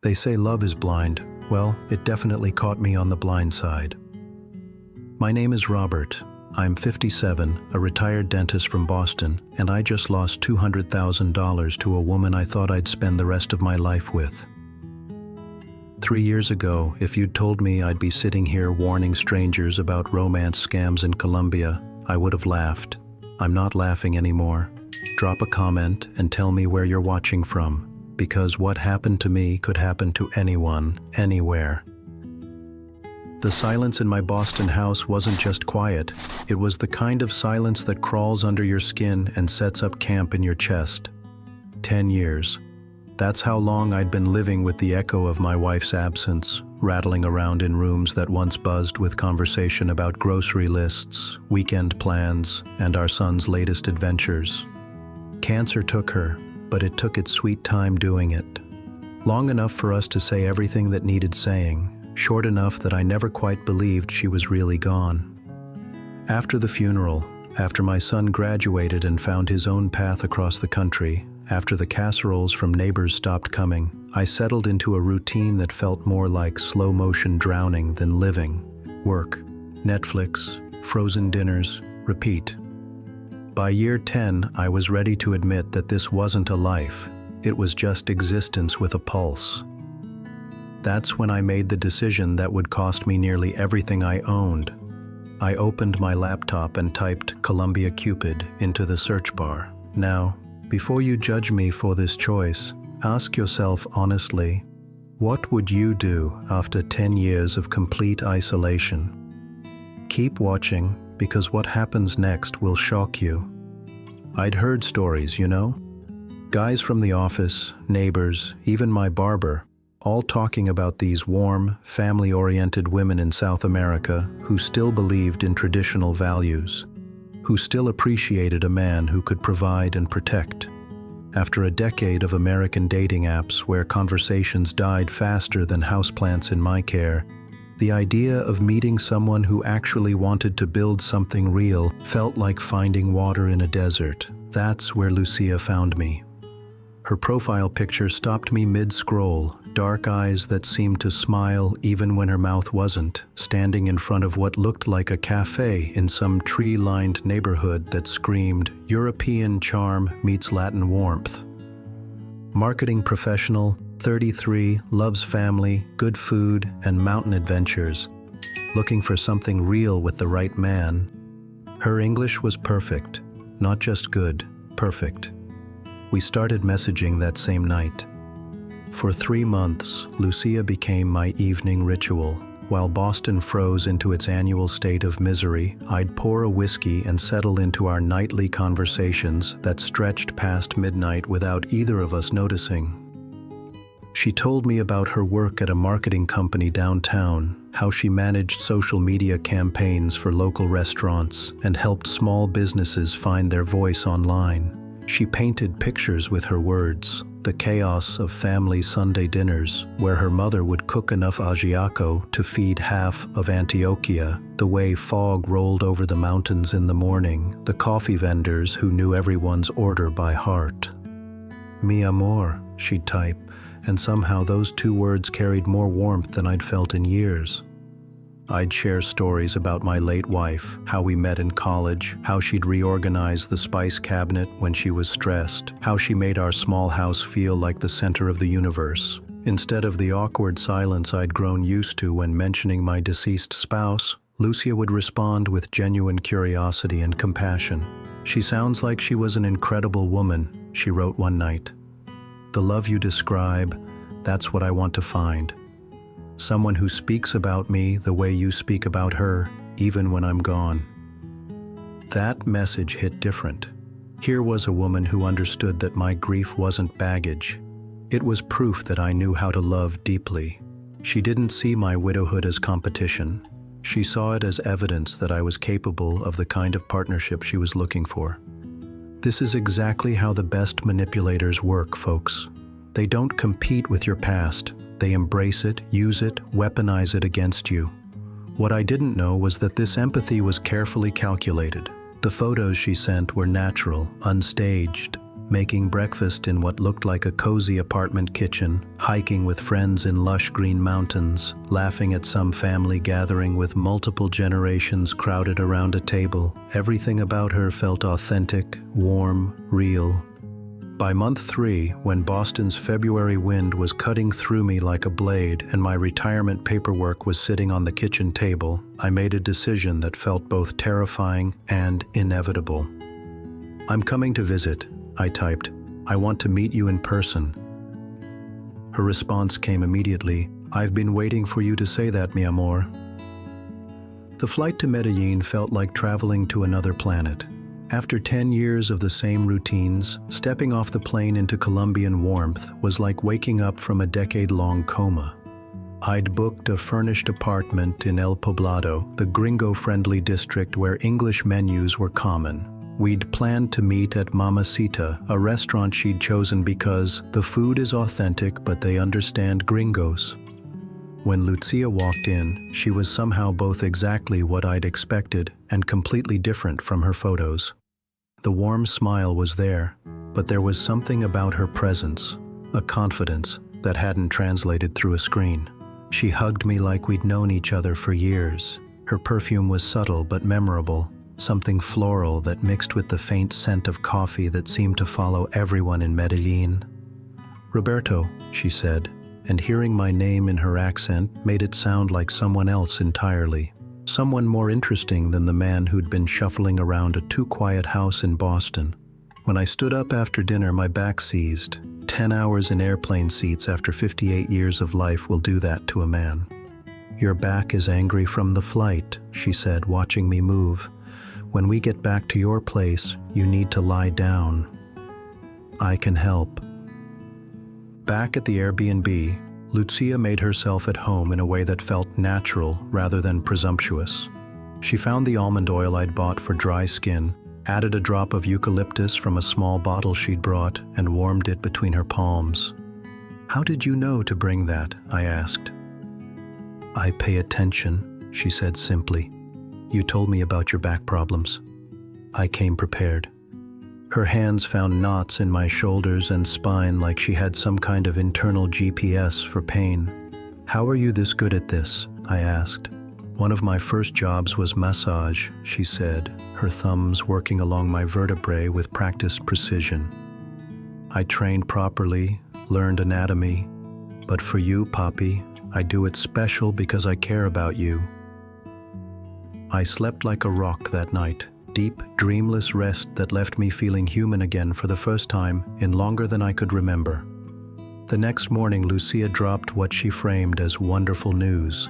They say love is blind. Well, it definitely caught me on the blind side. My name is Robert. I'm 57, a retired dentist from Boston, and I just lost $200,000 to a woman I thought I'd spend the rest of my life with. 3 years ago, if you'd told me I'd be sitting here warning strangers about romance scams in Colombia, I would have laughed. I'm not laughing anymore. Drop a comment and tell me where you're watching from, because what happened to me could happen to anyone, anywhere. The silence in my Boston house wasn't just quiet. It was the kind of silence that crawls under your skin and sets up camp in your chest. 10 years. That's how long I'd been living with the echo of my wife's absence, rattling around in rooms that once buzzed with conversation about grocery lists, weekend plans, and our son's latest adventures. Cancer took her, but it took its sweet time doing it. Long enough for us to say everything that needed saying, short enough that I never quite believed she was really gone. After the funeral, after my son graduated and found his own path across the country, after the casseroles from neighbors stopped coming, I settled into a routine that felt more like slow-motion drowning than living. Work, Netflix, frozen dinners, repeat. By year 10, I was ready to admit that this wasn't a life. It was just existence with a pulse. That's when I made the decision that would cost me nearly everything I owned. I opened my laptop and typed Colombia Cupid into the search bar. Now, before you judge me for this choice, ask yourself honestly, what would you do after 10 years of complete isolation? Keep watching, because what happens next will shock you. I'd heard stories, you know? Guys from the office, neighbors, even my barber, all talking about these warm, family-oriented women in South America who still believed in traditional values, who still appreciated a man who could provide and protect. After a decade of American dating apps where conversations died faster than houseplants in my care, the idea of meeting someone who actually wanted to build something real felt like finding water in a desert. That's where Lucia found me. Her profile picture stopped me mid-scroll, dark eyes that seemed to smile even when her mouth wasn't, standing in front of what looked like a cafe in some tree-lined neighborhood that screamed European charm meets Latin warmth. Marketing professional, 33, loves family, good food, and mountain adventures, looking for something real with the right man. Her English was perfect, not just good, perfect. We started messaging that same night. For 3 months, Lucia became my evening ritual. While Boston froze into its annual state of misery, I'd pour a whiskey and settle into our nightly conversations that stretched past midnight without either of us noticing. She told me about her work at a marketing company downtown, how she managed social media campaigns for local restaurants and helped small businesses find their voice online. She painted pictures with her words, the chaos of family Sunday dinners, where her mother would cook enough ajiaco to feed half of Antioquia, the way fog rolled over the mountains in the morning, the coffee vendors who knew everyone's order by heart. Mi amor, she'd type, and somehow those 2 words carried more warmth than I'd felt in years. I'd share stories about my late wife, how we met in college, how she'd reorganized the spice cabinet when she was stressed, how she made our small house feel like the center of the universe. Instead of the awkward silence I'd grown used to when mentioning my deceased spouse, Lucia would respond with genuine curiosity and compassion. "She sounds like she was an incredible woman," she wrote one night. "The love you describe, that's what I want to find. Someone who speaks about me the way you speak about her, even when I'm gone." That message hit different. Here was a woman who understood that my grief wasn't baggage. It was proof that I knew how to love deeply. She didn't see my widowhood as competition. She saw it as evidence that I was capable of the kind of partnership she was looking for. This is exactly how the best manipulators work, folks. They don't compete with your past. They embrace it, use it, weaponize it against you. What I didn't know was that this empathy was carefully calculated. The photos she sent were natural, unstaged. making breakfast in what looked like a cozy apartment kitchen, hiking with friends in lush green mountains, laughing at some family gathering with multiple generations crowded around a table. Everything about her felt authentic, warm, real. By month 3, when Boston's February wind was cutting through me like a blade and my retirement paperwork was sitting on the kitchen table, I made a decision that felt both terrifying and inevitable. "I'm coming to visit," I typed. "I want to meet you in person." Her response came immediately. "I've been waiting for you to say that, mi amor." The flight to Medellin felt like traveling to another planet. After 10 years of the same routines, stepping off the plane into Colombian warmth was like waking up from a decade-long coma. I'd booked a furnished apartment in El Poblado, the Gringo-friendly district where English menus were common. We'd planned to meet at Mamacita, a restaurant she'd chosen because the food is authentic but they understand gringos. When Lucia walked in, she was somehow both exactly what I'd expected and completely different from her photos. The warm smile was there, but there was something about her presence, a confidence that hadn't translated through a screen. She hugged me like we'd known each other for years. Her perfume was subtle but memorable, something floral that mixed with the faint scent of coffee that seemed to follow everyone in Medellin. "Roberto," she said, and hearing my name in her accent made it sound like someone else entirely. Someone more interesting than the man who'd been shuffling around a too-quiet house in Boston. When I stood up after dinner, my back seized. 10 hours in airplane seats after 58 years of life will do that to a man. "Your back is angry from the flight," she said, watching me move. "When we get back to your place, you need to lie down. I can help." Back at the Airbnb, Lucia made herself at home in a way that felt natural rather than presumptuous. She found the almond oil I'd bought for dry skin, added a drop of eucalyptus from a small bottle she'd brought, and warmed it between her palms. "How did you know to bring that?" I asked. "I pay attention," she said simply. "You told me about your back problems. I came prepared." Her hands found knots in my shoulders and spine like she had some kind of internal GPS for pain. "How are you this good at this?" I asked. "One of my first jobs was massage," she said, her thumbs working along my vertebrae with practiced precision. "I trained properly, learned anatomy, but for you, Papi, I do it special because I care about you." I slept like a rock that night. Deep, dreamless rest that left me feeling human again for the first time in longer than I could remember. The next morning, Lucia dropped what she framed as wonderful news.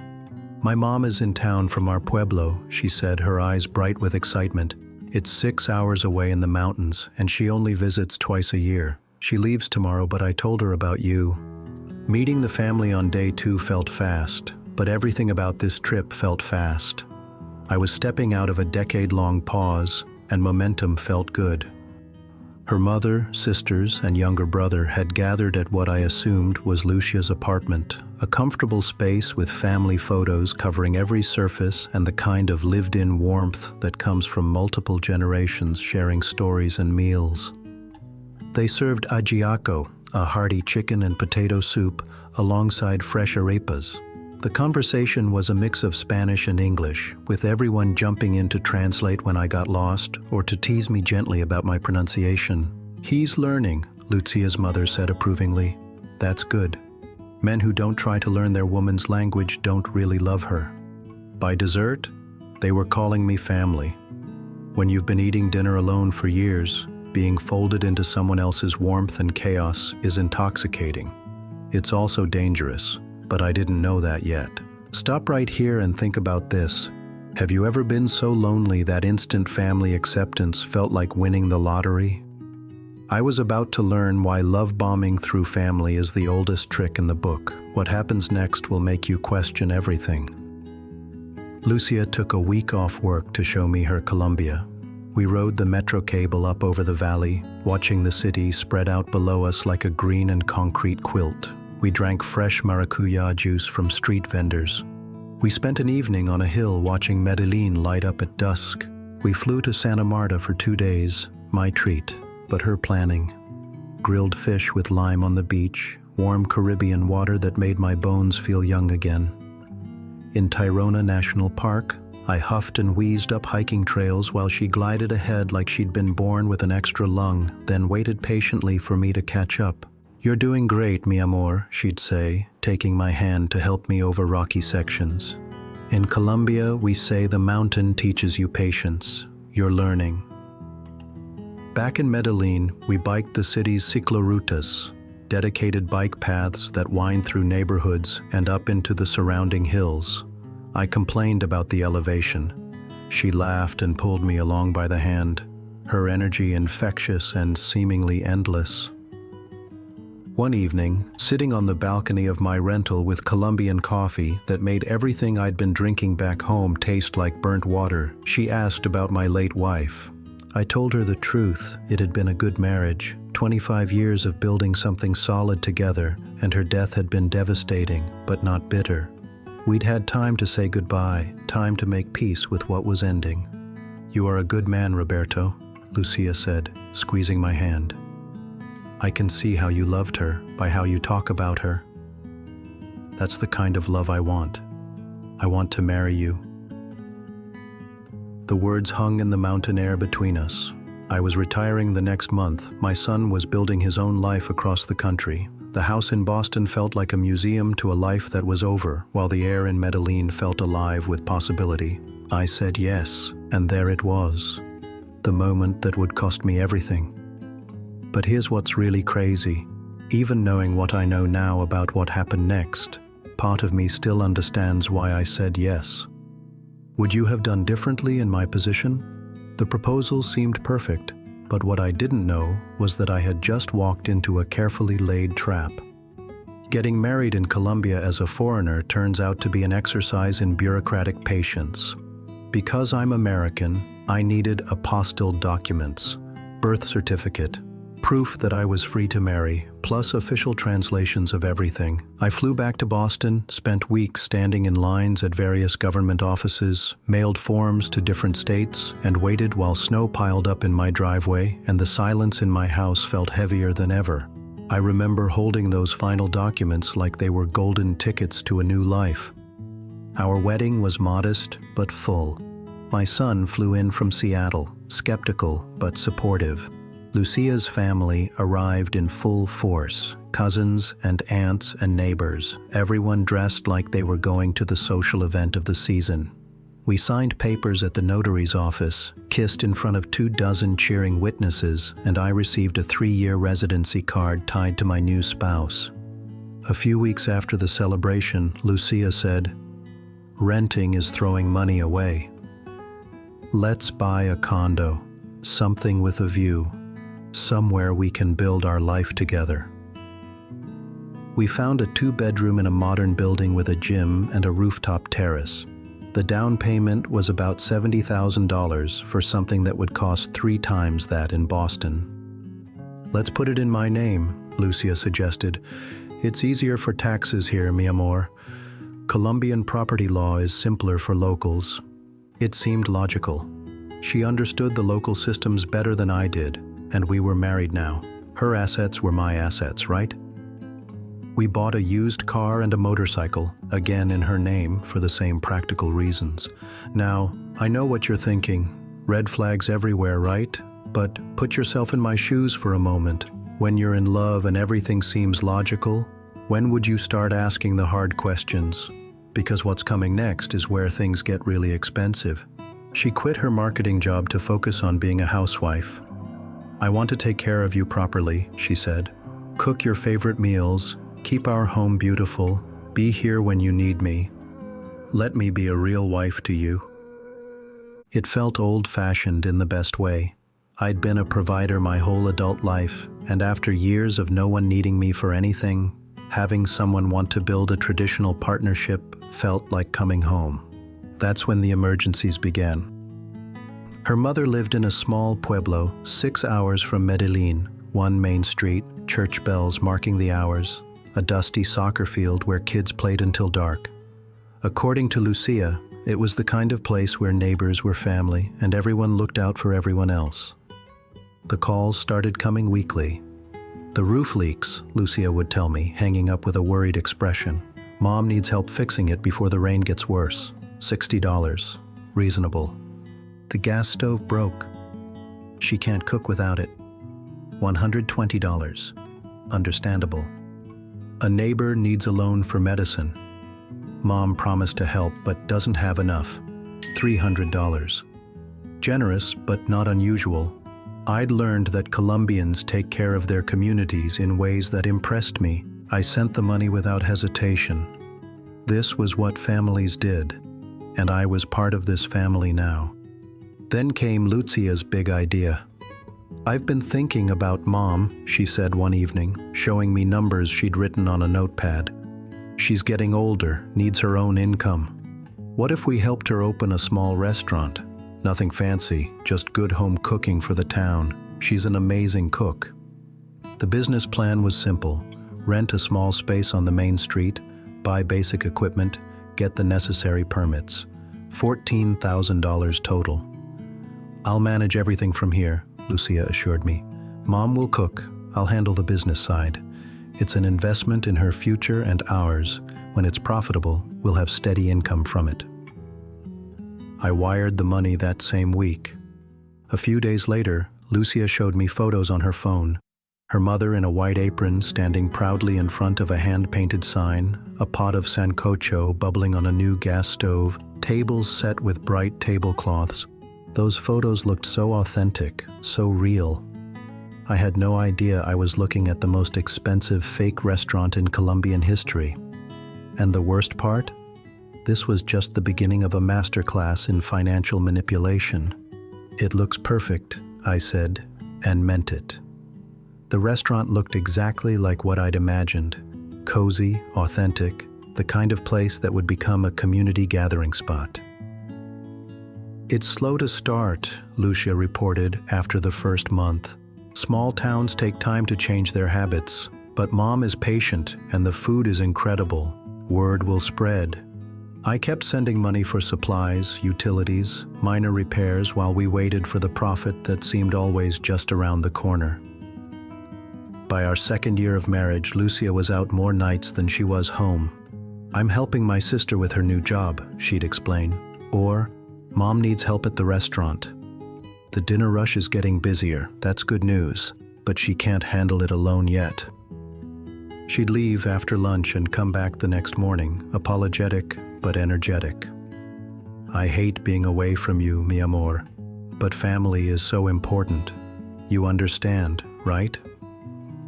"My mom is in town from our pueblo," she said, her eyes bright with excitement. "It's 6 hours away in the mountains, and she only visits twice a year. She leaves tomorrow, but I told her about you." Meeting the family on day 2 felt fast, but everything about this trip felt fast. I was stepping out of a decade-long pause, and momentum felt good. Her mother, sisters, and younger brother had gathered at what I assumed was Lucia's apartment, a comfortable space with family photos covering every surface and the kind of lived-in warmth that comes from multiple generations sharing stories and meals. They served ajiaco, a hearty chicken and potato soup, alongside fresh arepas. The conversation was a mix of Spanish and English, with everyone jumping in to translate when I got lost or to tease me gently about my pronunciation. "He's learning," Lucia's mother said approvingly. "That's good. Men who don't try to learn their woman's language don't really love her." By dessert, they were calling me family. When you've been eating dinner alone for years, being folded into someone else's warmth and chaos is intoxicating. It's also dangerous. But I didn't know that yet. Stop right here and think about this. Have you ever been so lonely that instant family acceptance felt like winning the lottery? I was about to learn why love bombing through family is the oldest trick in the book. What happens next will make you question everything. Lucia took a week off work to show me her Colombia. We rode the metro cable up over the valley, watching the city spread out below us like a green and concrete quilt. We drank fresh maracuya juice from street vendors. We spent an evening on a hill watching Medellin light up at dusk. We flew to Santa Marta for 2 days, my treat, but her planning. grilled fish with lime on the beach, warm Caribbean water that made my bones feel young again. In Tayrona National Park, I huffed and wheezed up hiking trails while she glided ahead like she'd been born with an extra lung, then waited patiently for me to catch up. "You're doing great, mi amor," she'd say, taking my hand to help me over rocky sections. "In Colombia, we say the mountain teaches you patience. You're learning." Back in Medellin, we biked the city's ciclorutas, dedicated bike paths that wind through neighborhoods and up into the surrounding hills. I complained about the elevation. She laughed and pulled me along by the hand, her energy infectious and seemingly endless. One evening, sitting on the balcony of my rental with Colombian coffee that made everything I'd been drinking back home taste like burnt water, she asked about my late wife. I told her the truth. It had been a good marriage, 25 years of building something solid together, and her death had been devastating, but not bitter. We'd had time to say goodbye, time to make peace with what was ending. "You are a good man, Roberto," Lucia said, squeezing my hand. "I can see how you loved her, by how you talk about her. That's the kind of love I want. I want to marry you." The words hung in the mountain air between us. I was retiring the next month. My son was building his own life across the country. The house in Boston felt like a museum to a life that was over, while the air in Medellin felt alive with possibility. I said yes, and there it was. The moment that would cost me everything. But here's what's really crazy. Even knowing what I know now about what happened next, part of me still understands why I said yes. Would you have done differently in my position? The proposal seemed perfect, but what I didn't know was that I had just walked into a carefully laid trap. Getting married in Colombia as a foreigner turns out to be an exercise in bureaucratic patience. Because I'm American, I needed apostille documents, birth certificate, proof that I was free to marry, plus official translations of everything. I flew back to Boston, spent weeks standing in lines at various government offices, mailed forms to different states, and waited while snow piled up in my driveway and the silence in my house felt heavier than ever. I remember holding those final documents like they were golden tickets to a new life. Our wedding was modest but full. My son flew in from Seattle, skeptical but supportive. Lucia's family arrived in full force, cousins and aunts and neighbors, everyone dressed like they were going to the social event of the season. We signed papers at the notary's office, kissed in front of 24 cheering witnesses, and I received a 3-year residency card tied to my new spouse. A few weeks after the celebration, Lucia said, "Renting is throwing money away. Let's buy a condo, something with a view. Somewhere we can build our life together." We found a 2-bedroom in a modern building with a gym and a rooftop terrace. The down payment was about $70,000 for something that would cost 3 times that in Boston. "Let's put it in my name," Lucia suggested. "It's easier for taxes here, mi amor. Colombian property law is simpler for locals." It seemed logical. She understood the local systems better than I did. And we were married now. Her assets were my assets, right? We bought a used car and a motorcycle, again in her name for the same practical reasons. Now, I know what you're thinking. Red flags everywhere, right? But put yourself in my shoes for a moment. When you're in love and everything seems logical, when would you start asking the hard questions? Because what's coming next is where things get really expensive. She quit her marketing job to focus on being a housewife. "I want to take care of you properly," she said. "Cook your favorite meals, keep our home beautiful, be here when you need me. Let me be a real wife to you." It felt old-fashioned in the best way. I'd been a provider my whole adult life, and after years of no one needing me for anything, having someone want to build a traditional partnership felt like coming home. That's when the emergencies began. Her mother lived in a small pueblo, 6 hours from Medellin, one main street, church bells marking the hours, a dusty soccer field where kids played until dark. According to Lucia, it was the kind of place where neighbors were family and everyone looked out for everyone else. The calls started coming weekly. The roof leaks, Lucia would tell me, hanging up with a worried expression. Mom needs help fixing it before the rain gets worse. $60. Reasonable. The gas stove broke. She can't cook without it. $120. Understandable. A neighbor needs a loan for medicine. Mom promised to help but doesn't have enough. $300. Generous but not unusual. I'd learned that Colombians take care of their communities in ways that impressed me. I sent the money without hesitation. This was what families did, and I was part of this family now. Then came Lucia's big idea. I've been thinking about Mom, she said one evening, showing me numbers she'd written on a notepad. She's getting older, needs her own income. What if we helped her open a small restaurant? Nothing fancy, just good home cooking for the town. She's an amazing cook. The business plan was simple. Rent a small space on the main street, buy basic equipment, get the necessary permits. $14,000 total. I'll manage everything from here, Lucia assured me. Mom will cook. I'll handle the business side. It's an investment in her future and ours. When it's profitable, we'll have steady income from it. I wired the money that same week. A few days later, Lucia showed me photos on her phone. Her mother in a white apron standing proudly in front of a hand-painted sign, a pot of sancocho bubbling on a new gas stove, tables set with bright tablecloths. Those photos looked so authentic, so real. I had no idea I was looking at the most expensive fake restaurant in Colombian history. And the worst part? This was just the beginning of a masterclass in financial manipulation. It looks perfect, I said, and meant it. The restaurant looked exactly like what I'd imagined. Cozy, authentic, the kind of place that would become a community gathering spot. It's slow to start, Lucia reported after the first month. Small towns take time to change their habits, but Mom is patient and the food is incredible. Word will spread. I kept sending money for supplies, utilities, minor repairs while we waited for the profit that seemed always just around the corner. By our second year of marriage, Lucia was out more nights than she was home. I'm helping my sister with her new job, she'd explain. Or, Mom needs help at the restaurant. The dinner rush is getting busier, that's good news, but she can't handle it alone yet. She'd leave after lunch and come back the next morning, apologetic but energetic. I hate being away from you, mi amor, but family is so important. You understand, right?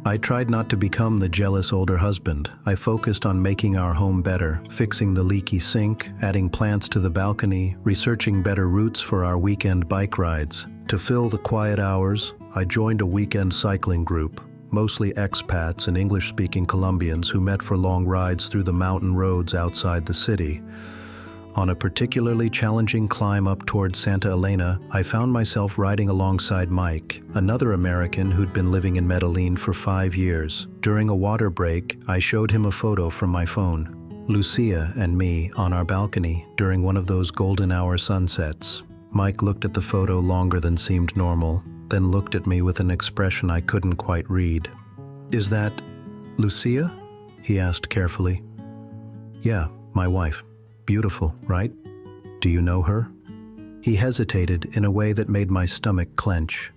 I tried not to become the jealous older husband. I focused on making our home better, fixing the leaky sink, adding plants to the balcony, researching better routes for our weekend bike rides. To fill the quiet hours, I joined a weekend cycling group, mostly expats and English-speaking Colombians who met for long rides through the mountain roads outside the city. On a particularly challenging climb up towards Santa Elena, I found myself riding alongside Mike, another American who'd been living in Medellin for 5 years. During a water break, I showed him a photo from my phone. Lucia and me on our balcony during one of those golden hour sunsets. Mike looked at the photo longer than seemed normal, then looked at me with an expression I couldn't quite read. "Is that Lucia?" he asked carefully. "Yeah, my wife. Beautiful, right? Do you know her?" He hesitated in a way that made my stomach clench.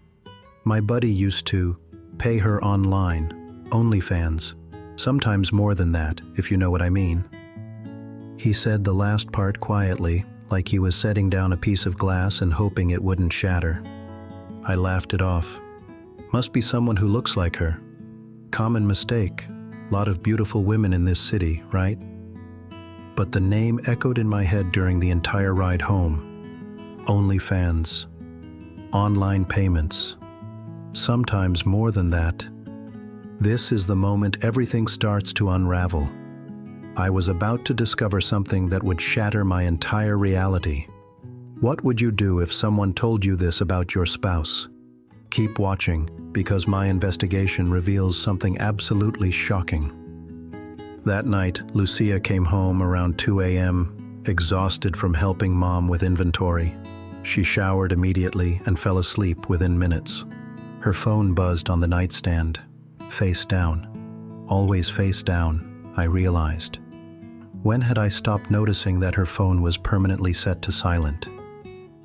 "My buddy used to pay her online, OnlyFans. Sometimes more than that, if you know what I mean." He said the last part quietly, like he was setting down a piece of glass and hoping it wouldn't shatter. I laughed it off. Must be someone who looks like her. Common mistake. Lot of beautiful women in this city, right? But the name echoed in my head during the entire ride home. OnlyFans. Online payments. Sometimes more than that. This is the moment everything starts to unravel. I was about to discover something that would shatter my entire reality. What would you do if someone told you this about your spouse? Keep watching, because my investigation reveals something absolutely shocking. That night, Lucia came home around 2 a.m., exhausted from helping Mom with inventory. She showered immediately and fell asleep within minutes. Her phone buzzed on the nightstand. face down. Always face down, I realized. When had I stopped noticing that her phone was permanently set to silent?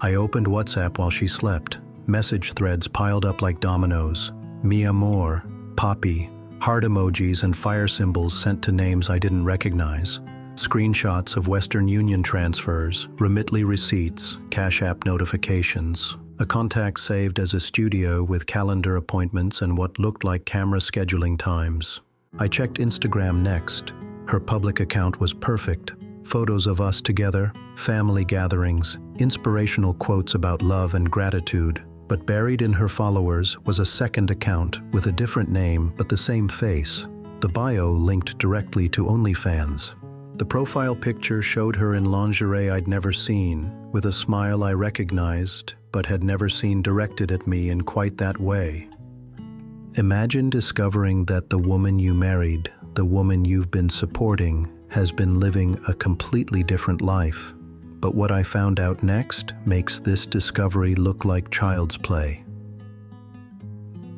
I opened WhatsApp while she slept. Message threads piled up like dominoes. Mi amor, Papi, heart emojis and fire symbols sent to names I didn't recognize. Screenshots of Western Union transfers, Remitly receipts, Cash App notifications. A contact saved as a studio with calendar appointments and what looked like camera scheduling times. I checked Instagram next. Her public account was perfect. Photos of us together, family gatherings, inspirational quotes about love and gratitude. But buried in her followers was a second account with a different name but the same face. The bio linked directly to OnlyFans. The profile picture showed her in lingerie I'd never seen, with a smile I recognized but had never seen directed at me in quite that way. Imagine discovering that the woman you married, the woman you've been supporting, has been living a completely different life. But what I found out next makes this discovery look like child's play.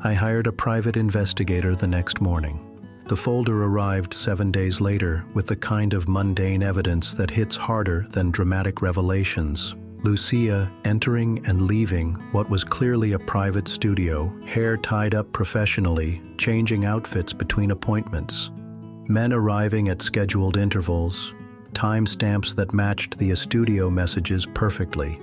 I hired a private investigator the next morning. The folder arrived 7 days later with the kind of mundane evidence that hits harder than dramatic revelations. Lucia entering and leaving what was clearly a private studio, hair tied up professionally, changing outfits between appointments. Men arriving at scheduled intervals, timestamps that matched the studio messages perfectly.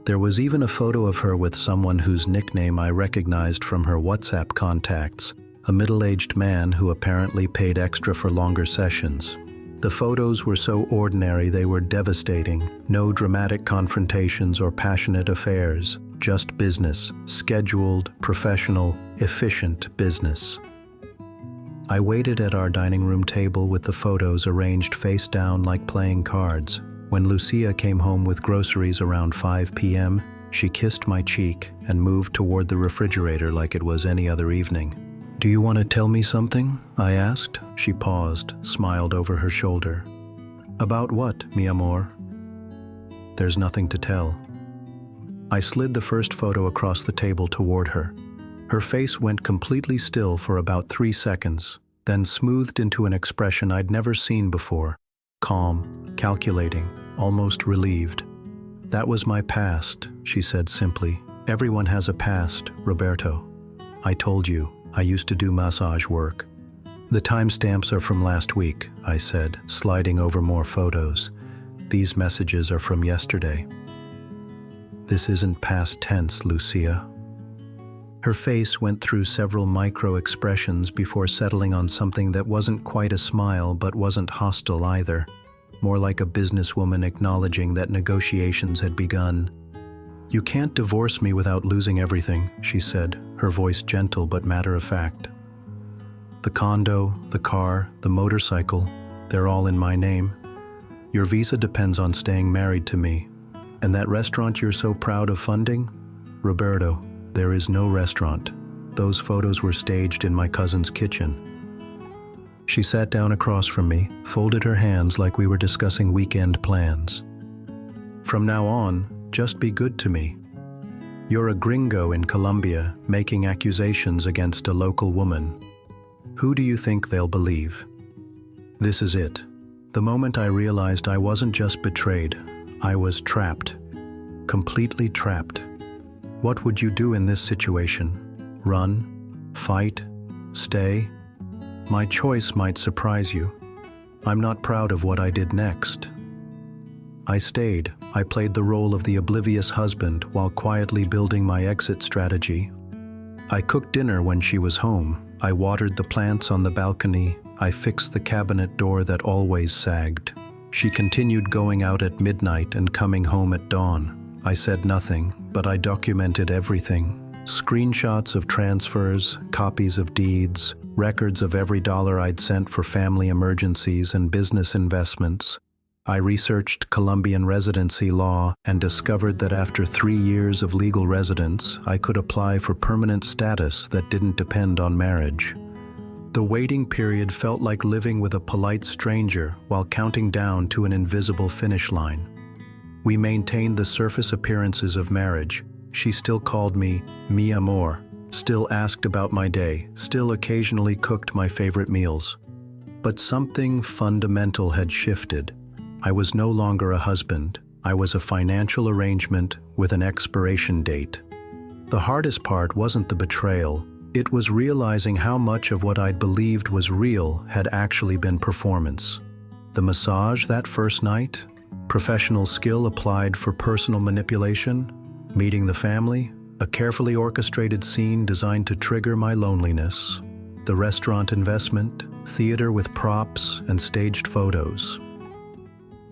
There was even a photo of her with someone whose nickname I recognized from her WhatsApp contacts, a middle-aged man who apparently paid extra for longer sessions. The photos were so ordinary they were devastating. No dramatic confrontations or passionate affairs, just business, scheduled, professional, efficient business. I waited at our dining room table with the photos arranged face down like playing cards. When Lucia came home with groceries around 5 p.m., she kissed my cheek and moved toward the refrigerator like it was any other evening. "Do you want to tell me something?" I asked. She paused, smiled over her shoulder. "About what, mi amor?" "There's nothing to tell." I slid the first photo across the table toward her. Her face went completely still for about 3 seconds, then smoothed into an expression I'd never seen before. Calm, calculating, almost relieved. "That was my past," she said simply. "Everyone has a past, Roberto. I told you, I used to do massage work." "The timestamps are from last week," I said, sliding over more photos. "These messages are from yesterday." "This isn't past tense, Lucia." Her face went through several micro-expressions before settling on something that wasn't quite a smile but wasn't hostile either. More like a businesswoman acknowledging that negotiations had begun. "You can't divorce me without losing everything," she said, her voice gentle but matter-of-fact. "The condo, the car, the motorcycle, they're all in my name. Your visa depends on staying married to me. And that restaurant you're so proud of funding? Roberto, there is no restaurant. Those photos were staged in my cousin's kitchen." She sat down across from me, folded her hands like we were discussing weekend plans. "From now on, just be good to me. You're a gringo in Colombia making accusations against a local woman. Who do you think they'll believe?" This is it. The moment I realized I wasn't just betrayed, I was trapped. Completely trapped. What would you do in this situation? Run? Fight? Stay? My choice might surprise you. I'm not proud of what I did next. I stayed. I played the role of the oblivious husband while quietly building my exit strategy. I cooked dinner when she was home. I watered the plants on the balcony. I fixed the cabinet door that always sagged. She continued going out at midnight and coming home at dawn. I said nothing, but I documented everything. Screenshots of transfers, copies of deeds, records of every dollar I'd sent for family emergencies and business investments. I researched Colombian residency law and discovered that after 3 years of legal residence, I could apply for permanent status that didn't depend on marriage. The waiting period felt like living with a polite stranger while counting down to an invisible finish line. We maintained the surface appearances of marriage. She still called me mi amor, still asked about my day, still occasionally cooked my favorite meals. But something fundamental had shifted. I was no longer a husband. I was a financial arrangement with an expiration date. The hardest part wasn't the betrayal. It was realizing how much of what I'd believed was real had actually been performance. The massage that first night, professional skill applied for personal manipulation, meeting the family, a carefully orchestrated scene designed to trigger my loneliness, the restaurant investment, theater with props and staged photos.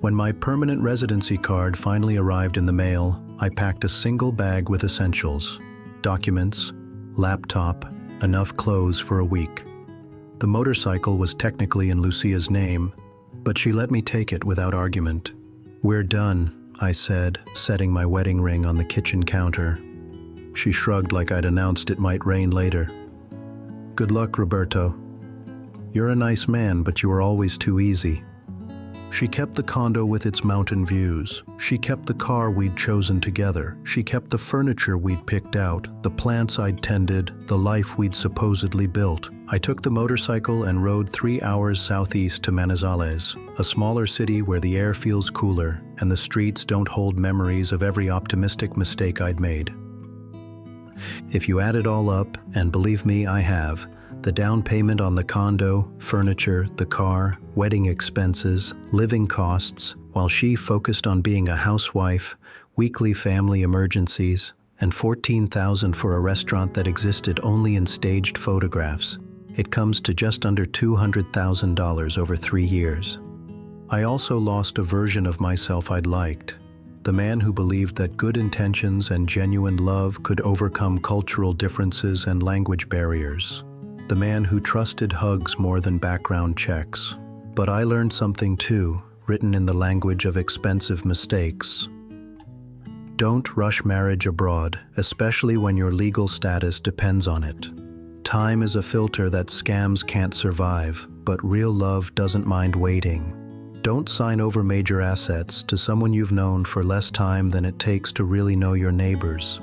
When my permanent residency card finally arrived in the mail, I packed a single bag with essentials, documents, laptop, enough clothes for a week. The motorcycle was technically in Lucia's name, but she let me take it without argument. "We're done," I said, setting my wedding ring on the kitchen counter. She shrugged like I'd announced it might rain later. "Good luck, Roberto. You're a nice man, but you were always too easy." She kept the condo with its mountain views. She kept the car we'd chosen together. She kept the furniture we'd picked out, the plants I'd tended, the life we'd supposedly built. I took the motorcycle and rode 3 hours southeast to Manizales, a smaller city where the air feels cooler and the streets don't hold memories of every optimistic mistake I'd made. If you add it all up, and believe me, I have, the down payment on the condo, furniture, the car, wedding expenses, living costs, while she focused on being a housewife, weekly family emergencies, and $14,000 for a restaurant that existed only in staged photographs. It comes to just under $200,000 over 3 years. I also lost a version of myself I'd liked. The man who believed that good intentions and genuine love could overcome cultural differences and language barriers. The man who trusted hugs more than background checks. But I learned something too, written in the language of expensive mistakes. Don't rush marriage abroad, especially when your legal status depends on it. Time is a filter that scams can't survive, but real love doesn't mind waiting. Don't sign over major assets to someone you've known for less time than it takes to really know your neighbors.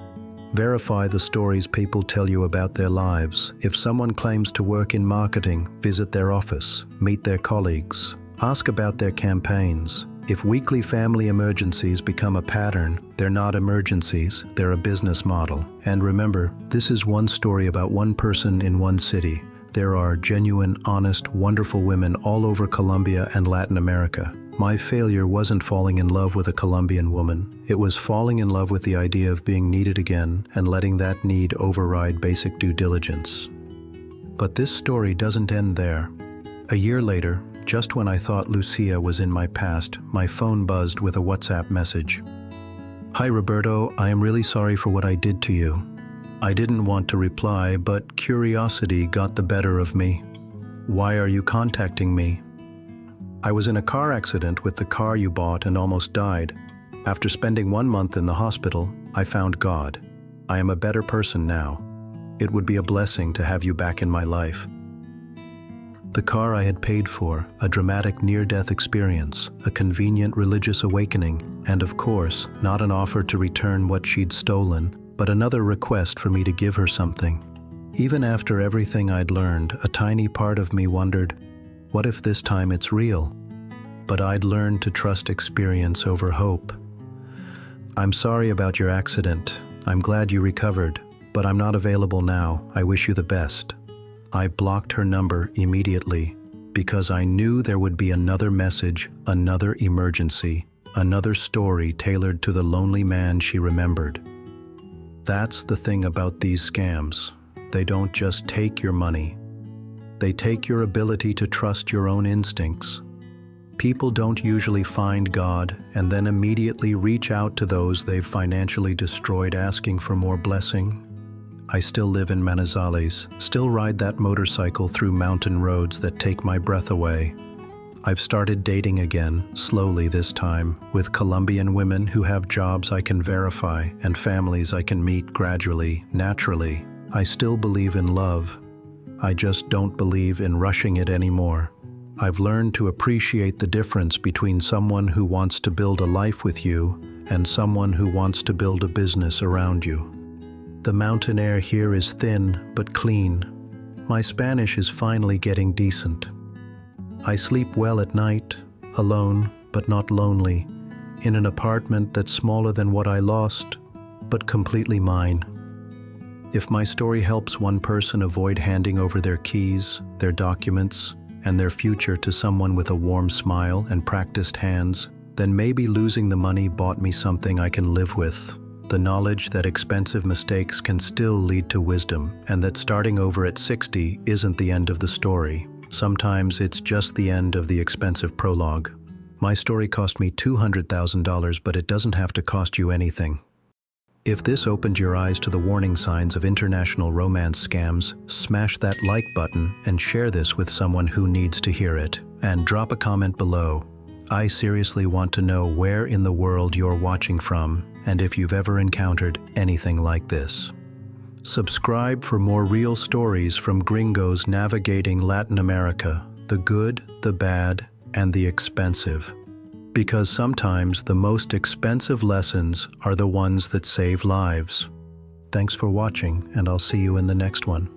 Verify the stories people tell you about their lives. If someone claims to work in marketing, visit their office, meet their colleagues, ask about their campaigns. If weekly family emergencies become a pattern, they're not emergencies, they're a business model. And remember, this is one story about one person in one city. There are genuine, honest, wonderful women all over Colombia and Latin America. My failure wasn't falling in love with a Colombian woman. It was falling in love with the idea of being needed again and letting that need override basic due diligence. But this story doesn't end there. A year later, just when I thought Lucia was in my past, my phone buzzed with a WhatsApp message. "Hi Roberto, I am really sorry for what I did to you." I didn't want to reply, but curiosity got the better of me. "Why are you contacting me?" "I was in a car accident with the car you bought and almost died. After spending 1 month in the hospital, I found God. I am a better person now. It would be a blessing to have you back in my life." The car I had paid for, a dramatic near-death experience, a convenient religious awakening, and of course, not an offer to return what she'd stolen, but another request for me to give her something. Even after everything I'd learned, a tiny part of me wondered, what if this time it's real? But I'd learned to trust experience over hope. "I'm sorry about your accident. I'm glad you recovered, but I'm not available now. I wish you the best." I blocked her number immediately because I knew there would be another message, another emergency, another story tailored to the lonely man she remembered. That's the thing about these scams. They don't just take your money. They take your ability to trust your own instincts. People don't usually find God and then immediately reach out to those they've financially destroyed asking for more blessing. I still live in Manizales, still ride that motorcycle through mountain roads that take my breath away. I've started dating again, slowly this time, with Colombian women who have jobs I can verify and families I can meet gradually, naturally. I still believe in love. I just don't believe in rushing it anymore. I've learned to appreciate the difference between someone who wants to build a life with you and someone who wants to build a business around you. The mountain air here is thin but clean. My Spanish is finally getting decent. I sleep well at night, alone but not lonely, in an apartment that's smaller than what I lost, but completely mine. If my story helps one person avoid handing over their keys, their documents, and their future to someone with a warm smile and practiced hands, then maybe losing the money bought me something I can live with. The knowledge that expensive mistakes can still lead to wisdom, and that starting over at 60 isn't the end of the story. Sometimes it's just the end of the expensive prologue. My story cost me $200,000, but it doesn't have to cost you anything. If this opened your eyes to the warning signs of international romance scams, smash that like button and share this with someone who needs to hear it. And drop a comment below. I seriously want to know where in the world you're watching from, and if you've ever encountered anything like this. Subscribe for more real stories from gringos navigating Latin America, the good, the bad, and the expensive. Because sometimes the most expensive lessons are the ones that save lives. Thanks for watching, and I'll see you in the next one.